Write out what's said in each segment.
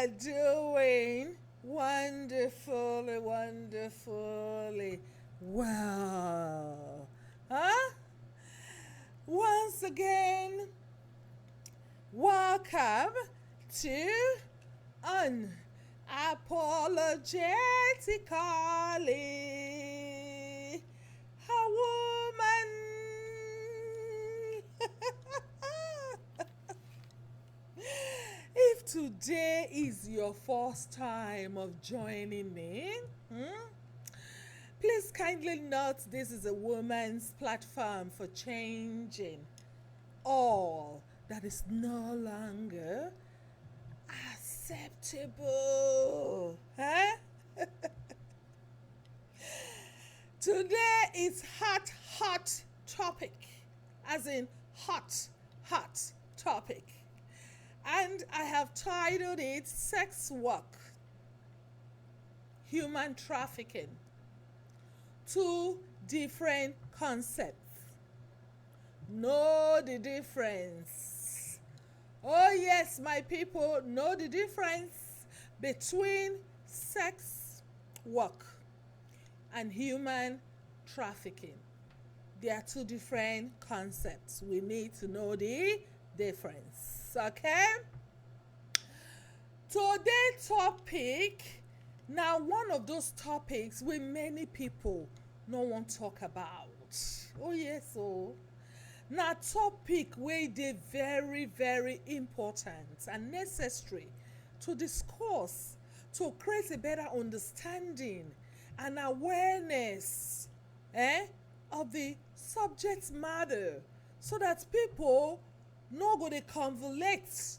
are doing wonderfully, wonderfully well. Huh? Once again, welcome to Unapologetically a Woman. If today is your first time of joining me, please kindly note this is a woman's platform for changing all that is no longer acceptable. Huh? Today is hot topic, as in hot topic. And I have titled it Sex Work, Human Trafficking. Two different concepts. Know the difference. Oh yes, my people, know the difference between sex work and human trafficking. There are two different concepts. We need to know the difference. Okay? Today's topic, now one of those topics where many people no want to talk about. Oh yes, oh. Now topic where they very important and necessary to discuss, to create a better understanding and awareness of the subject matter, so that people no go dey convolute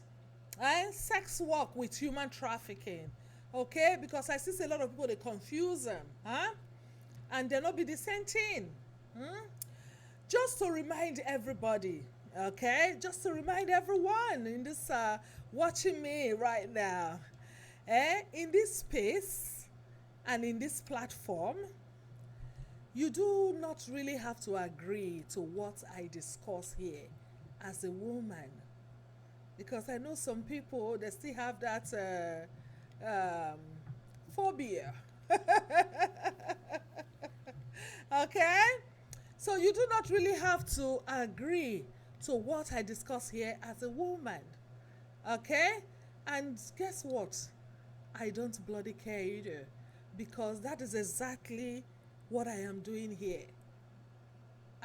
sex work with human trafficking. Okay, because I see a lot of people they confuse them, and they not be the same thing. Just to remind everybody, okay, just to remind everyone in this watching me right now, in this space and in this platform, you do not really have to agree to what I discuss here as a woman, because I know some people they still have that phobia. Okay, so you do not really have to agree to what I discuss here as a woman. Okay, and guess what? I don't bloody care either, because that is exactly what I am doing here.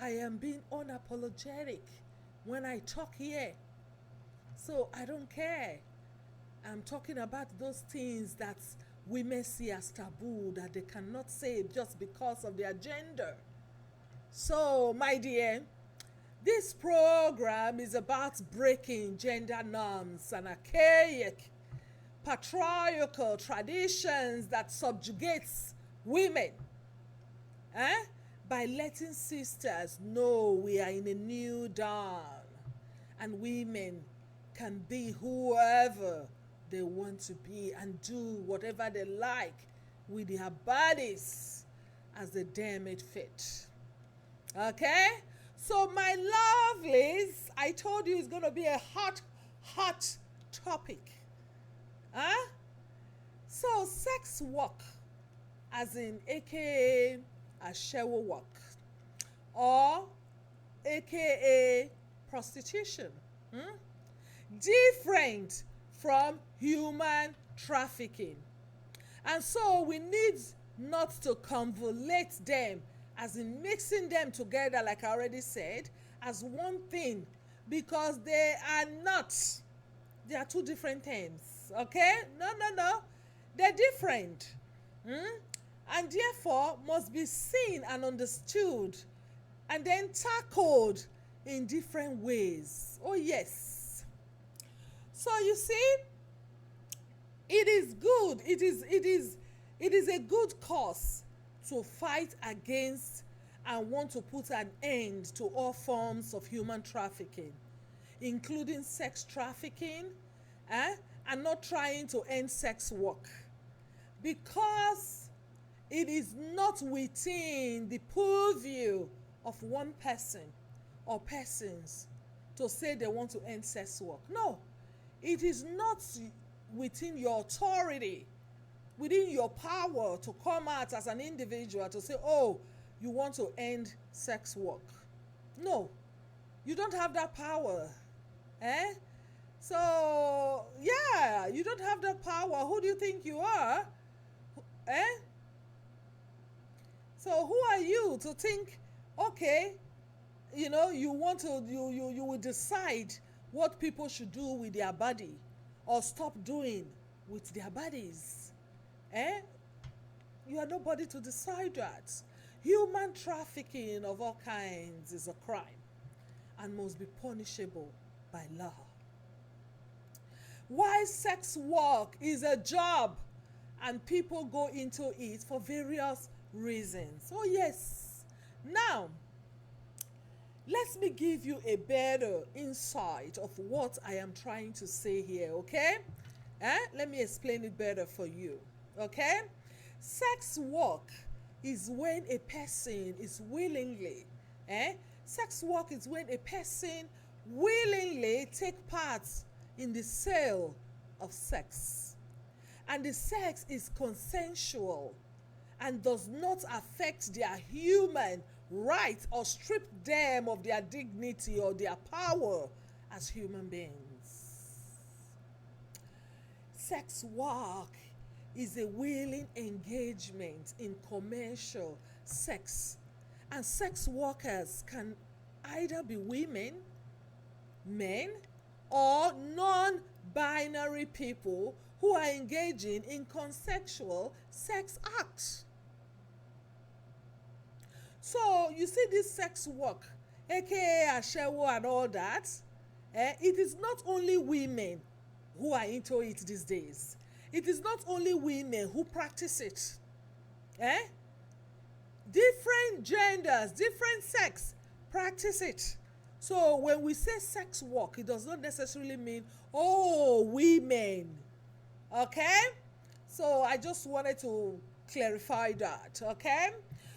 I am being unapologetic when I talk here. So I don't care. I'm talking about those things that women see as taboo, that they cannot say just because of their gender. So, my dear, this program is about breaking gender norms and archaic patriarchal traditions that subjugates women, by letting sisters know we are in a new dawn and women can be whoever they want to be and do whatever they like with their bodies as they deem it fit. Okay? So my lovelies, I told you it's going to be a hot topic. So sex work, as in aka ashewo work, or aka prostitution, different from human trafficking. And so we need not to convolute them, as in mixing them together, like I already said, as one thing, because they are not. They are two different things. Okay? No. They're different. And therefore must be seen and understood and then tackled in different ways. Oh yes. So you see, it is good. It is a good cause to fight against and want to put an end to all forms of human trafficking, including sex trafficking, and not trying to end sex work, because it is not within the purview of one person or persons to say they want to end sex work. No, it is not within your authority, within your power to come out as an individual to say, oh, you want to end sex work. No, you don't have that power. Eh? So, yeah, you don't have that power. Who do you think you are? Eh? So who are you to think, okay, you want to, you will decide what people should do with their body or stop doing with their bodies? Eh? You are nobody to decide that. Human trafficking of all kinds is a crime and must be punishable by law. Why sex work is a job and people go into it for various reasons. Oh yes. Now, let me give you a better insight of what I am trying to say here, okay? Let me explain it better for you, okay? Sex work is when a person is willingly, sex work is when a person willingly take part in the sale of sex. And the sex is consensual and does not affect their human rights or strip them of their dignity or their power as human beings. Sex work is a willing engagement in commercial sex, and sex workers can either be women, men, or non-binary people who are engaging in consensual sex acts. So you see this sex work, aka ashewo and all that, it is not only women who are into it these days. It is not only women who practice it. Different genders, different sex practice it. So when we say sex work, it does not necessarily mean, oh, women. Okay? So I just wanted to clarify that, okay?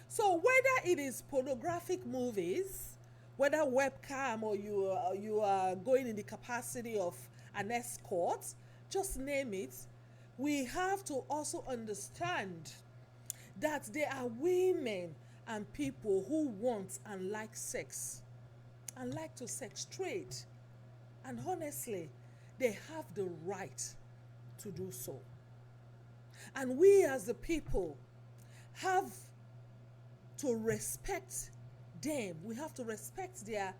So whether it is pornographic movies, whether webcam or you are going in the capacity of an escort, just name it, we have to also understand that there are women and people who want and like sex and like to sex trade. And honestly, they have the right to do so. And we as the people have to respect them. We have to respect their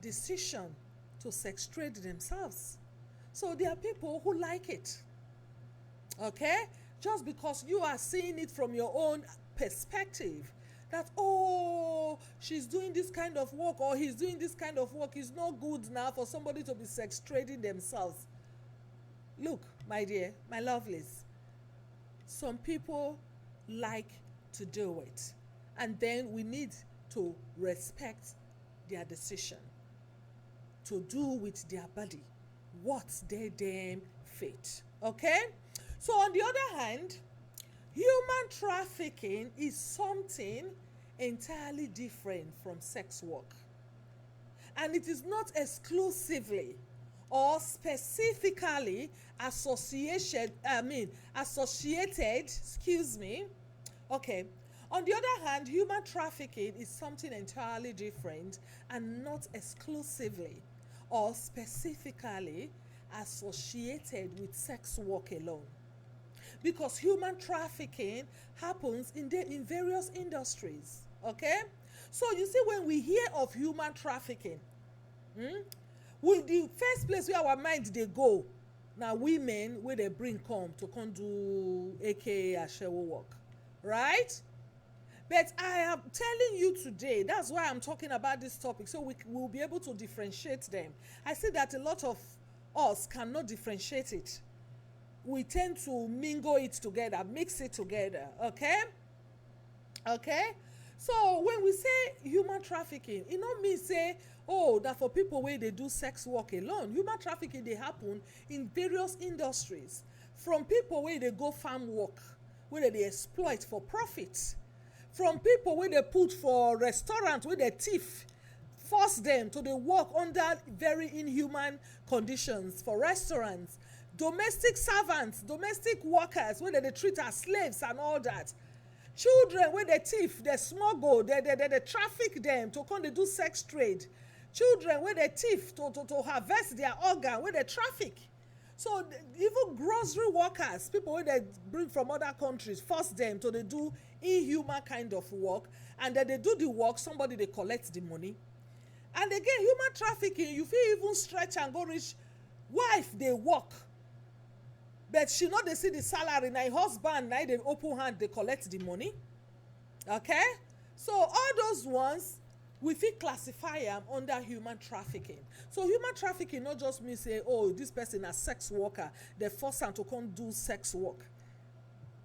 decision to sex trade themselves. So there are people who like it. Okay? Just because you are seeing it from your own perspective, that, oh, she's doing this kind of work or he's doing this kind of work, it's not good now for somebody to be sex trading themselves. Look, my dear, my lovelies, some people like to do it, and then we need to respect their decision to do with their body what they deem fit. Okay? So on the other hand, human trafficking is something entirely different from sex work. And it is not exclusively or specifically associated, okay. On the other hand, human trafficking is something entirely different and not exclusively or specifically associated with sex work alone. Because human trafficking happens in various industries, okay? So you see, when we hear of human trafficking, the first place where our mind they go, now women where they bring come to come do aka ashewo work, right? But I am telling you today, that's why I'm talking about this topic, so we will be able to differentiate them. I see that a lot of us cannot differentiate it. We tend to mingle it together, mix it together, okay? Okay? So when we say human trafficking, it don't mean say, oh, that for people where they do sex work alone. Human trafficking, they happen in various industries. From people where they go farm work, where they exploit for profit. From people where they put for restaurants, where they thief, force them to they work under very inhuman conditions for restaurants, domestic servants, domestic workers wey dem dey treat as slaves and all that. Children wey dey thief, dey smuggle, dey traffic dem to come dey do sex trade. Children wey dey thief to harvest their organ, wey dey traffic. So even grocery workers, people wey dey bring from other countries, force dem to dey do inhuman kind of work, and then they do the work, somebody dey collect the money. And again, human trafficking, you fit even stretch and go reach wife dey work, but she no dey see the salary, na im husband na im dey open hand dey collect the money. Okay, so all those ones we fit classify am under human trafficking. So human trafficking no just mean say, oh, this person na sex worker, dey force am to come do sex work,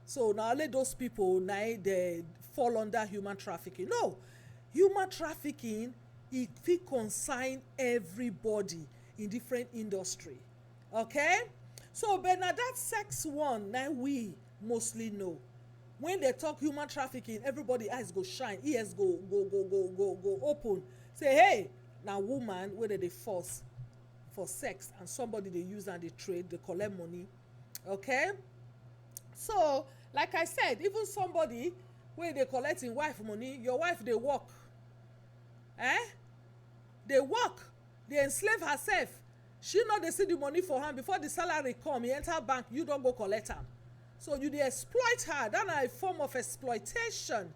so na only those people na im dey fall under human trafficking. No, human trafficking e fit concern everybody in different industry. Okay, so but na that sex one na we mostly know. When they talk human trafficking, everybody eyes go shine, ears go open, say, hey, na woman wey dem dey force for sex, and somebody dey use am dey trade, dey collect money. Okay, so like I said, even somebody wey dey collect im wife money, your wife dey work, dey work, dey enslave herself, she no dey see the money for hand. Before the salary come, e enter bank, you don go collect am. So you dey exploit her. That na a form of exploitation.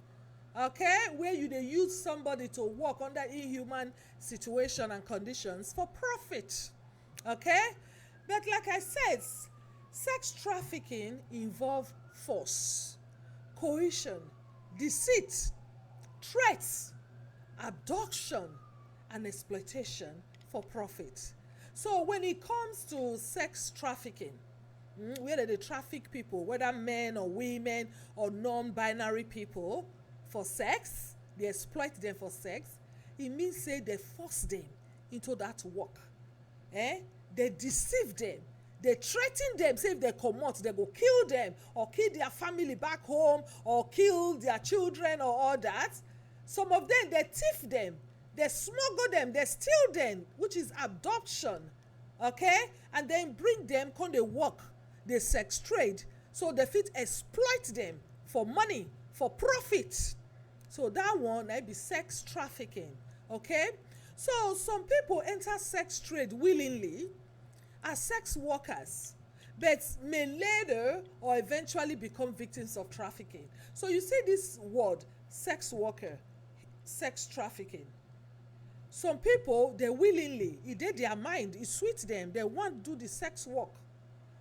Okay, where you dey use somebody to work under inhuman situation and conditions for profit. Okay, but like I said, sex trafficking involve force, coercion, deceit, threats, abduction, and exploitation for profit. So when it comes to sex trafficking, where they traffic people, whether men or women or non-binary people, for sex, they exploit them for sex, it means say they force them into that work. They deceive them, they threaten them, say if they come out, they go kill them or kill their family back home or kill their children or all that. Some of them, they thief them, they smuggle them, they steal them, which is abduction. Okay, and then bring them, come they work, they sex trade, so they fit exploit them for money, for profit. So that one might be sex trafficking. Okay, so some people enter sex trade willingly as sex workers, but may later or eventually become victims of trafficking. So you see this word, sex worker, sex trafficking. Some people, they willingly, it did their mind, it suits them, they want to do the sex work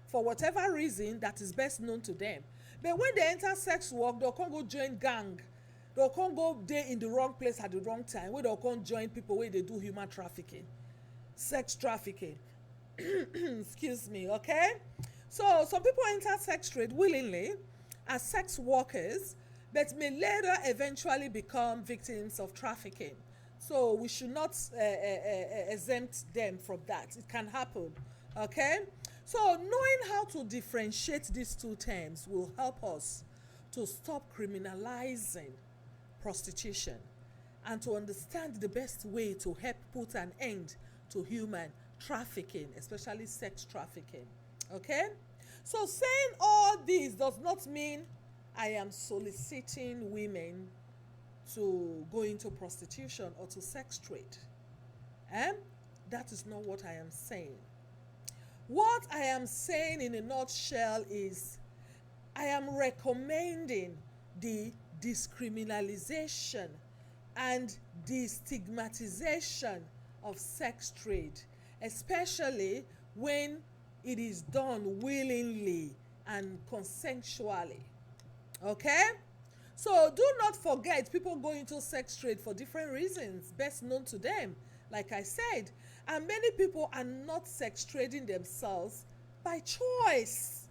for whatever reason that is best known to them. But when they enter sex work, they'll come go join gang, they'll come go there in the wrong place at the wrong time, where they'll come join people where they do human trafficking, sex trafficking. Excuse me. Okay, so some people enter sex trade willingly as sex workers, but may later eventually become victims of trafficking. So we should not exempt them from that. It can happen. Okay, so knowing how to differentiate these two terms will help us to stop criminalizing prostitution and to understand the best way to help put an end to human trafficking, especially sex trafficking. Okay, so saying all this does not mean I am soliciting women to go into prostitution or to sex trade. That is not what I am saying. What I am saying in a nutshell is I am recommending the discriminalization and destigmatization of sex trade, especially when it is done willingly and consensually. Okay, so do not forget, people go into sex trade for different reasons best known to them, like I said, and many people are not sex trading themselves by choice.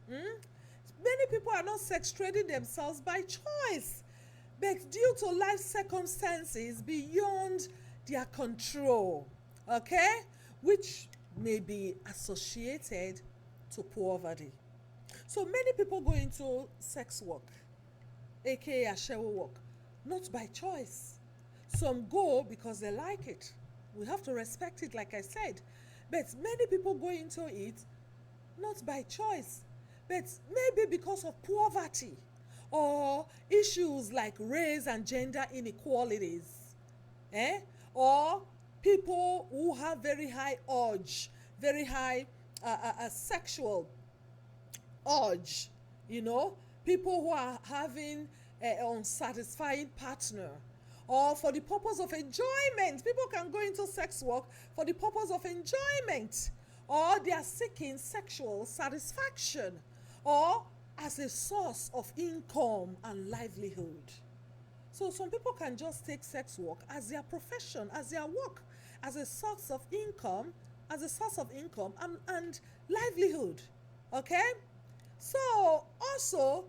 Many people are not sex trading themselves by choice, but due to life circumstances beyond their control, okay, which may be associated to poverty. So many people go into sex work, aka ashewo work, not by choice. Some go because they like it. We have to respect it, like I said. But many people go into it not by choice, but maybe because of poverty or issues like race and gender inequalities, or people who have very high urge, very high sexual urge, people who are having an unsatisfying partner, or for the purpose of enjoyment. People can go into sex work for the purpose of enjoyment, or they are seeking sexual satisfaction, or as a source of income and livelihood. So some people can just take sex work as their profession, as their work, as a source of income, and livelihood. Okay? So also,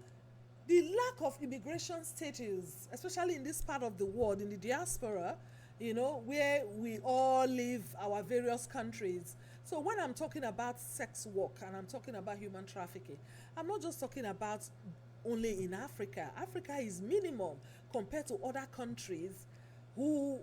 the lack of immigration status, especially in this part of the world, in the diaspora, where we all live, our various countries. So when I'm talking about sex work and I'm talking about human trafficking, I'm not just talking about only in Africa. Africa is minimum compared to other countries who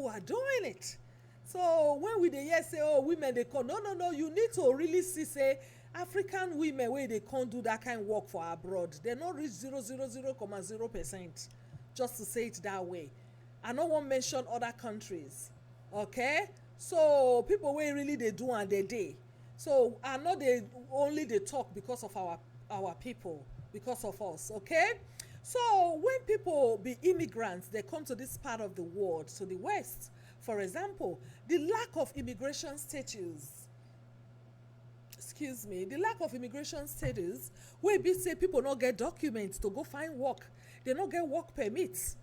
are doing it. So when we dey hear say, oh, women dey come, no, you need to really see say African women wey dey come do that kind work for abroad, they no reach 0.0%, just to say it that way. I no wan mention other countries, okay? So people wey really dey do and they dey. So I know they only dey talk because of our people, because of us, okay? So when people be immigrants, they come to this part of the world, to the West, for example, the lack of immigration status, wey be say people no get documents to go find work, they no get work permits,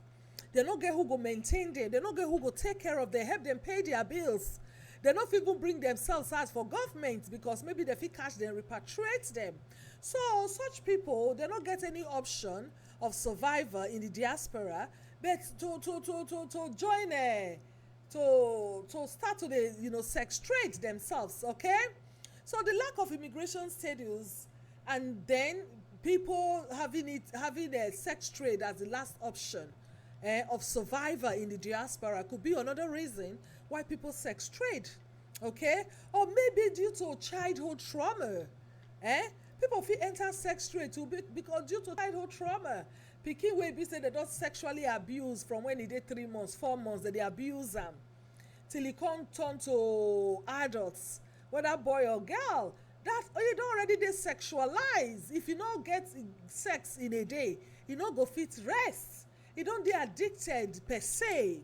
they no get who go maintain them, they no get who go take care of them, help them pay their bills, they no fit even bring themselves out for government because maybe they fit catch them, repatriate them. So such people, they no get any option of survivor in the diaspora, but to join to start to the sex trade themselves, okay? So the lack of immigration status, and then people having a sex trade as the last option of survivor in the diaspora could be another reason why people sex trade, okay? Or maybe due to childhood trauma, people fit enter sex trade too because due to childhood trauma. Pikin wey be say they don sexually abuse from when e dey 3 months, 4 months, they abuse am till e come turn to adults, whether boy or girl. That you don already dey sexualize. If you no get sex in a day, you no go fit rest. You don dey addicted per se,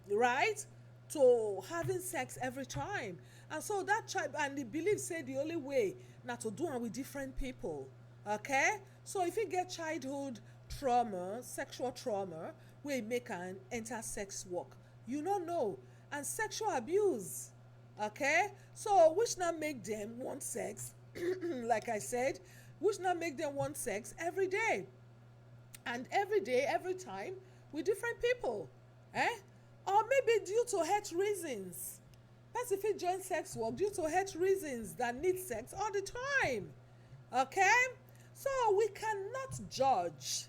right, to having sex every time. And so that child, and they believe say the only way na to do am with different people, okay? So if you get childhood trauma, sexual trauma, wey make am enter sex work, you no know, and sexual abuse, okay? So which now make them want sex like I said, which now make them want sex every day, and every day, every time, with different people, or maybe due to health reasons. Person fit join sex work due to health reasons that need sex all the time, okay? So we cannot judge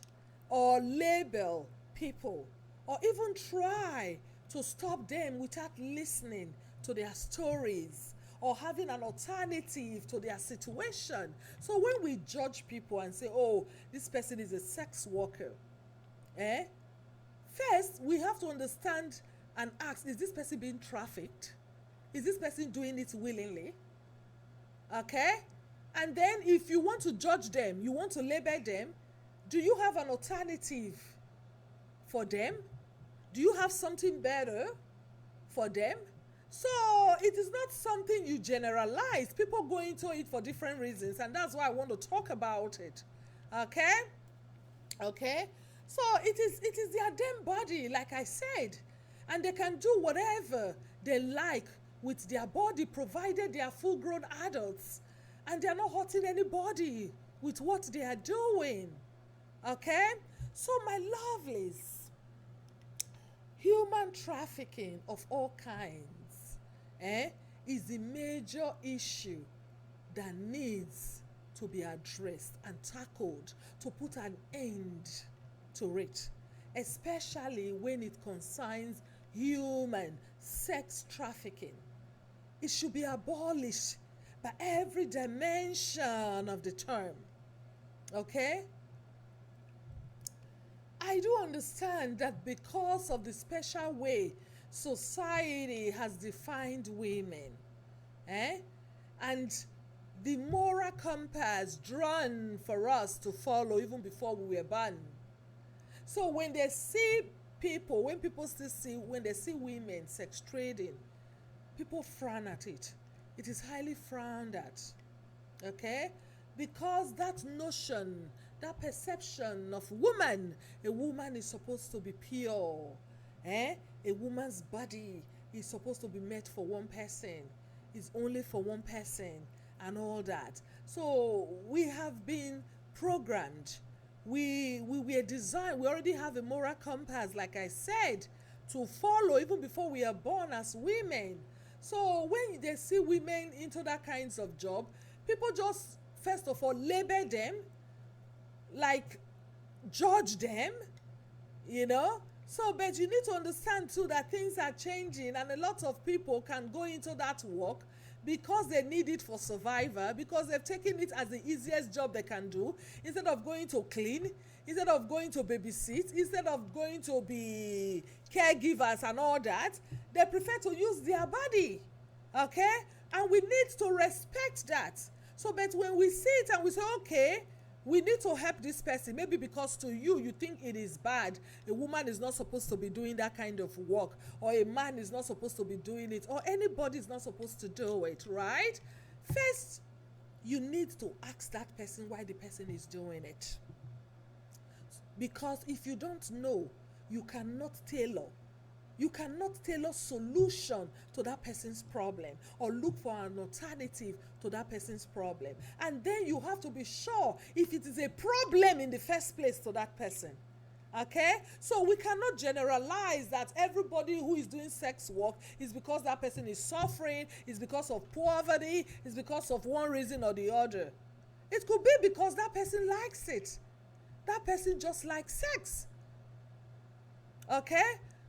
or label people or even try to stop them without listening to their stories or having an alternative to their situation. So when we judge people and say, oh, this person is a sex worker, first we have to understand and ask, is this person being trafficked? Is this person doing it willingly? Okay? And then if you want to judge them, you want to label them, do you have an alternative for them? Do you have something better for them? So it is not something you generalize. People go into it for different reasons, and that's why I want to talk about it. Okay? Okay? So it is their damn body, like I said, and they can do whatever they like with their body, provided they are full-grown adults and they are not hurting anybody with what they are doing. Okay? So my lovelies, human trafficking of all kinds is a major issue that needs to be addressed and tackled to put an end to it, especially when it concerns human sex trafficking. It should be abolished by every dimension of the term. Okay? I do understand that because of the special way society has defined women, eh? And the moral compass drawn for us to follow even before we were born. So when they see people, when people still see, when they see women sex trading, people frown at it. It is highly frowned at. Okay? Because that notion, that perception of woman, a woman is supposed to be pure. Eh? A woman's body is supposed to be made for one person. It's only for one person and all that. So we have been programmed. We were designed, we already have a moral compass, like I said, to follow even before we are born as women. So when they see women into that kinds of job, people just first of all label them, like judge them, you know. So but you need to understand too that things are changing, and a lot of people can go into that work because they need it for survival, because they've taken it as the easiest job they can do. Instead of going to clean, instead of going to babysit, instead of going to be caregivers and all that, they prefer to use their body. Okay? And we need to respect that. So but when we see it and we say, okay, we need to help this person, maybe because to you, you think it is bad. A woman is not supposed to be doing that kind of work, or a man is not supposed to be doing it, or anybody is not supposed to do it, right? First, you need to ask that person why the person is doing it. Because if you don't know, you cannot tailor. You cannot tailor solution to that person's problem or look for an alternative to that person's problem. And then you have to be sure if it is a problem in the first place to that person. Okay? So we cannot generalize that everybody who is doing sex work is because that person is suffering, is because of poverty, is because of one reason or the other. It could be because that person likes it. That person just likes sex. Okay?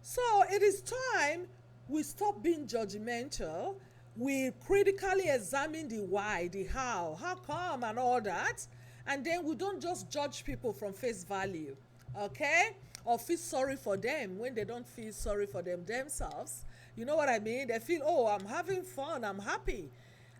So it is time we stop being judgmental. We critically examine the why, the how come and all that. And then we don't just judge people from face value, okay? Or feel sorry for them when they don't feel sorry for themselves. You know what I mean? They feel, oh, I'm having fun, I'm happy.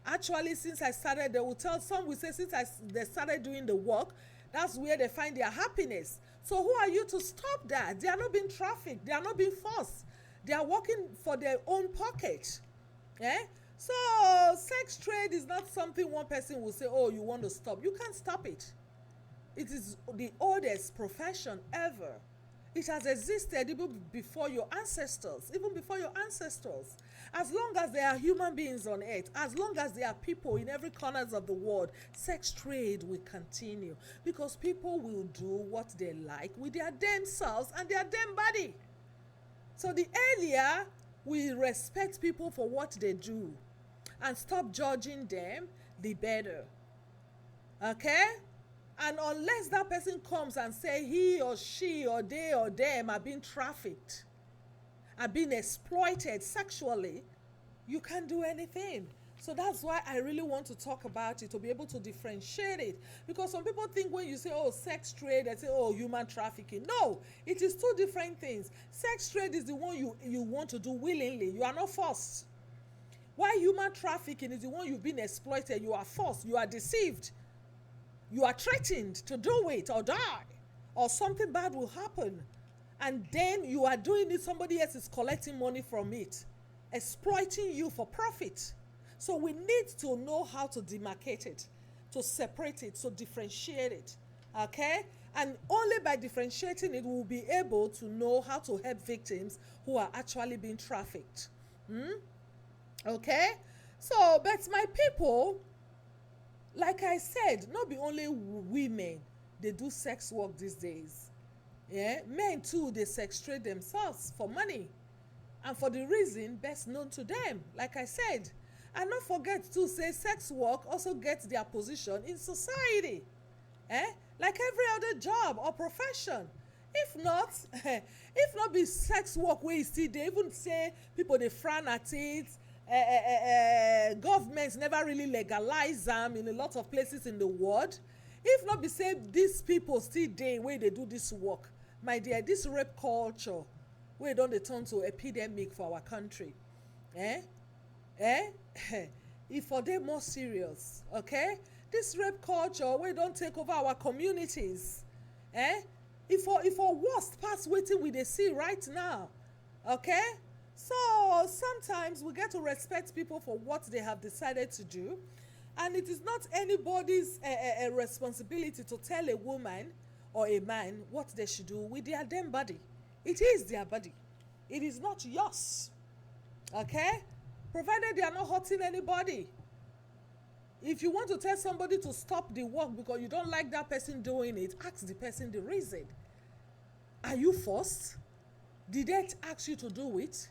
Actually, since I started, they will tell, some will say since they started doing the work, that's where they find their happiness. So who are you to stop that? They are not being trafficked. They are not being forced. They are working for their own pocket. Eh? So sex trade is not something one person will say, oh, you want to stop. You can't stop it. It is the oldest profession ever. It has existed even before your ancestors, As long as there are human beings on earth, as long as there are people in every corners of the world, sex trade will continue, because people will do what they like with their damn selves and their damn body. So the earlier we respect people for what they do and stop judging them, the better. Okay? And unless that person comes and say he or she or they or them are being trafficked, are being exploited sexually, you can't do anything. So that's why I really want to talk about it, to be able to differentiate it. Because some people think when you say, oh, sex trade, they say, oh, human trafficking. No, it is two different things. Sex trade is the one you want to do willingly. You are not forced. Why human trafficking is the one you've been exploited. You are forced. You are deceived. You are threatened to do it or die, or something bad will happen. And then you are doing it, somebody else is collecting money from it, exploiting you for profit. So we need to know how to demarcate it, to separate it, to differentiate it. Okay? And only by differentiating it, we'll be able to know how to help victims who are actually being trafficked. Okay? So, but my people, like I said, not be only women they do sex work these days. Yeah, men too, they sex trade themselves for money, and for the reason best known to them, like I said. And not forget to say sex work also gets their position in society, like every other job or profession. If not if not be sex work where you see, they even say people they frown at it. Government government never really legalize them in a lot of places in the world. If not be say these people still dey wey dey do this work, my dear, this rape culture wey don dey turn to epidemic for our country, eh eh e for dey more serious. Okay, this rape culture wey don take over our communities, e for worst pass wetin we dey see right now. Okay, so sometimes we get to respect people for what they have decided to do, and it is not anybody's responsibility to tell a woman or a man what they should do with their damn body. It is their body, it is not yours. Okay, provided they are not hurting anybody. If you want to tell somebody to stop the work because you don't like that person doing it, ask the person the reason. Are you forced? Did they ask you to do it?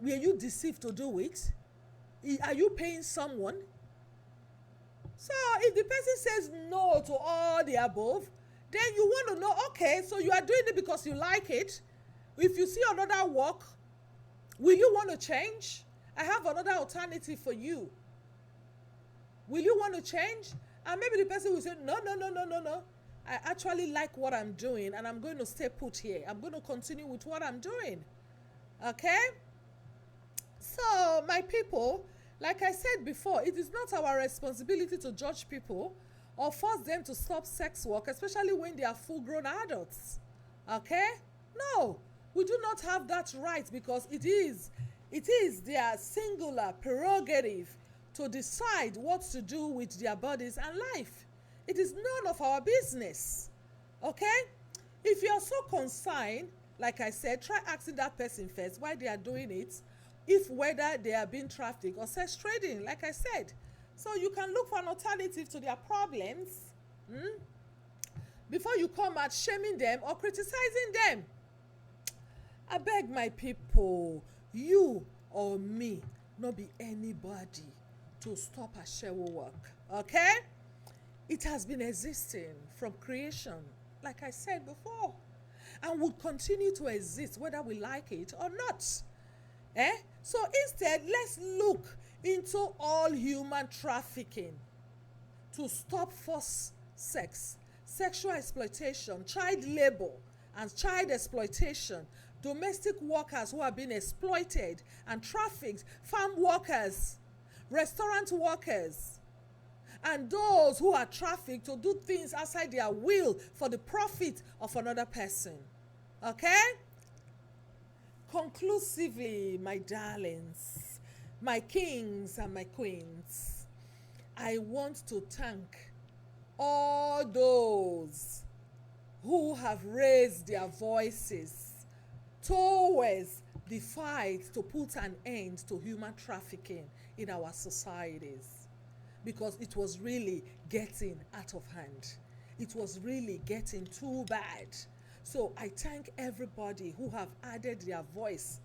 Were you deceived to do it? Are you paying someone? So if the person says no to all the above, then you want to know, okay, so you are doing it because you like it. If you see another work, will you want to change? I have another alternative for you. Will you want to change? And maybe the person will say, no. I actually like what I'm doing and I'm going to stay put here. I'm going to continue with what I'm doing. Okay? So, my people, like I said before, it is not our responsibility to judge people or force them to stop sex work, especially when they are full-grown adults. Okay? No, we do not have that right because it is their singular prerogative to decide what to do with their bodies and life. It is none of our business. Okay? If you are so concerned, like I said, try asking that person first why they are doing it, if whether they are being trafficked or sex trading, like I said. So you can look for an alternative to their problems before you come out shaming them or criticizing them. I beg my people, you or me, not be anybody to stop a shewo work. Okay? It has been existing from creation, like I said before, and will continue to exist whether we like it or not. So instead, let's look into all human trafficking to stop forced sex, sexual exploitation, child labor and child exploitation, domestic workers who are being exploited and trafficked, farm workers, restaurant workers, and those who are trafficked to do things outside their will for the profit of another person. Okay? Conclusively, my darlings, my kings and my queens, I want to thank all those who have raised their voices towards the fight to put an end to human trafficking in our societies. Because it was really getting out of hand. It was really getting too bad. So I thank everybody who have added their voice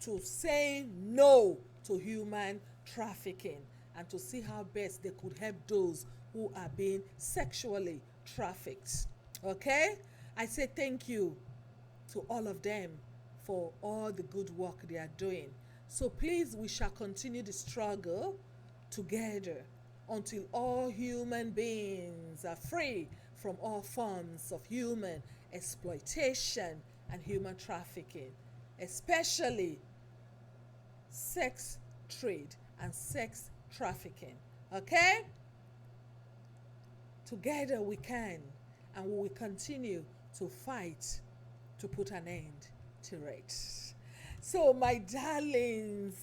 to saying no to human trafficking and to see how best they could help those who are being sexually trafficked. Okay? I say thank you to all of them for all the good work they are doing. So please, we shall continue the struggle together until all human beings are free from all forms of human exploitation and human trafficking, especially sex trade and sex trafficking. Okay? Together we can, and we will continue to fight to put an end to it. So, my darlings,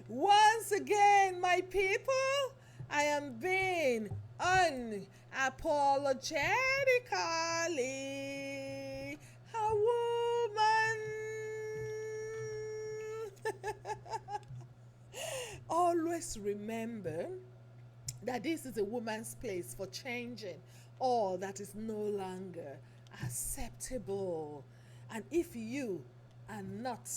once again, my people, I am being unapologetically a woman. Always remember that this is a woman's place for changing all that is no longer acceptable. And if you are not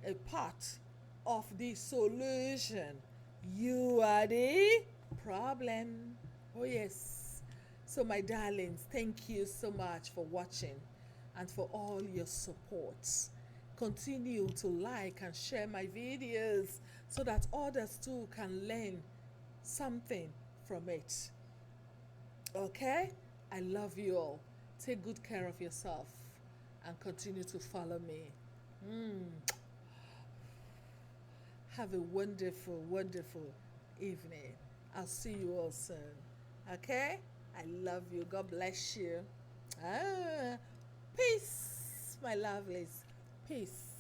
a part of the solution, you are the problem. Oh yes. So my darlings, thank you so much for watching and for all your support. continue to like and share my videos so that others too can learn something from it. Okay? I love you all. Take good care of yourself and continue to follow me. Have a wonderful, wonderful evening. I'll see you all soon. Okay? I love you. God bless you. Peace, my lovelies. Peace.